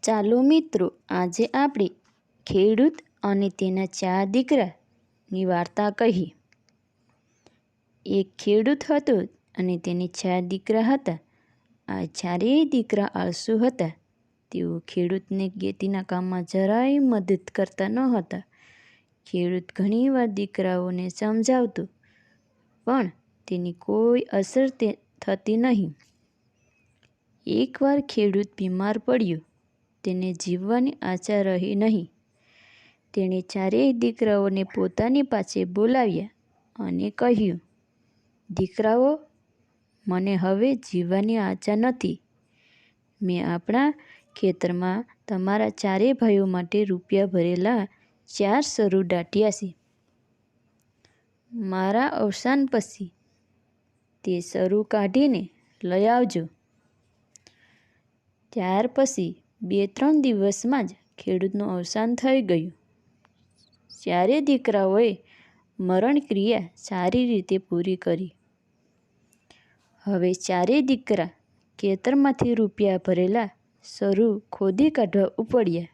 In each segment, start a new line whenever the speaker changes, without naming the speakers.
ચાલો મિત્રો, આજે આપણે ખેડૂત અને તેના 4 દીકરાની વાર્તા કહીએ. એક ખેડૂત હતો અને તેને 4 દીકરા હતા. આ ચારેય દીકરા આળસુ હતા. તેઓ ખેડૂતને ખેતીના કામમાં જરાય મદદ કરતા ન હતા. ખેડૂત ઘણીવાર દીકરાઓને સમજાવતો, પણ તેની કોઈ અસર થતી નહીં. એકવાર ખેડૂત બીમાર પડ્યો. તેને જીવવાની આશા રહી નહીં. તેણે ચારેય દીકરાઓને પોતાની પાસે બોલાવ્યા અને કહ્યું, દીકરાઓ, મને હવે જીવવાની આશા નથી. મેં આપણા ખેતરમાં તમારા ચારેય ભાઈઓ માટે રૂપિયા ભરેલા 4 સરૂ દાટ્યા છે. મારા અવસાન પછી તે સરૂ કાઢીને લઈ આવજો. ત્યાર પછી 2-3 દિવસમાં જ ખેડૂતનું અવસાન થઈ ગયું. ચારેય દીકરાઓએ મરણક્રિયા સારી રીતે પૂરી કરી. હવે ચારેય દીકરા ખેતરમાંથી રૂપિયા ભરેલા સરૂ ખોદી કાઢવા ઉપડ્યા.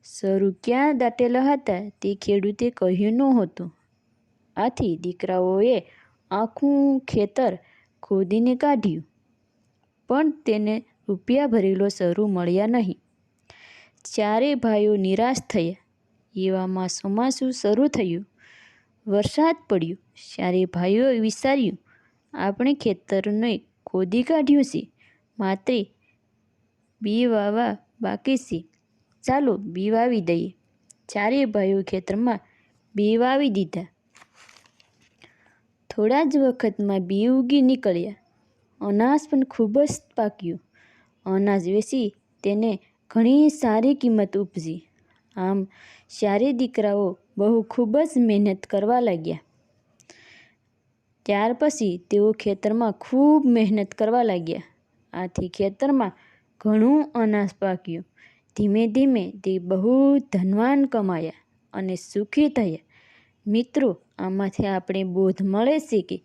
સરૂ ક્યાં દાટેલા હતા તે ખેડૂતે કહ્યું નહોતું. આથી દીકરાઓએ આખું ખેતર ખોદીને કાઢ્યું, પણ તેને રૂપિયા ભરેલો સરૂ મળ્યા નહીં. ચારેય ભાઈઓ નિરાશ થયા. એવામાં ચોમાસું શરૂ થયું. વરસાદ પડ્યો. ચારેય ભાઈઓએ વિચાર્યું, આપણે ખેતરને ખોદી કાઢ્યું છે, માત્ર બી વાવવા બાકી છે. ચાલો બી વાવી દઈએ. ચારેય ભાઈઓ ખેતરમાં બી વાવી દીધા. થોડા જ વખતમાં બી ઉગી નીકળ્યા. અનાજ પણ ખૂબ જ પાક્યું. અનાજ વેચી તેને ઘણી સારી કિંમત ઉપજી. આમ ચારેય દીકરાઓ ખૂબ જ મહેનત કરવા લાગ્યા. ત્યાર પછી તેઓ ખેતરમાં ખૂબ મહેનત કરવા લાગ્યા. આથી ખેતરમાં ઘણું અનાજ પાક્યું. ધીમે ધીમે તે બહુ ધનવાન કમાયા અને સુખી થયા. મિત્રો, આમાંથી આપણે બોધ મળે છે કે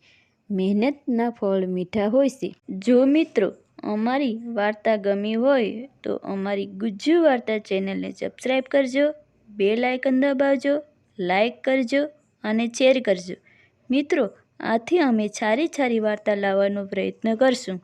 મહેનતના ફળ મીઠા હોય છે. જો મિત્રો અમારી વાર્તા ગમી હોય તો અમારી ગુજ્જુ વાર્તા ચેનલને સબસ્ક્રાઈબ કરજો, બેલ આઇકન દબાવજો, લાઈક કરજો અને શેર કરજો. મિત્રો, આથી અમે સારી વાર્તા લાવવાનો પ્રયત્ન કરશું.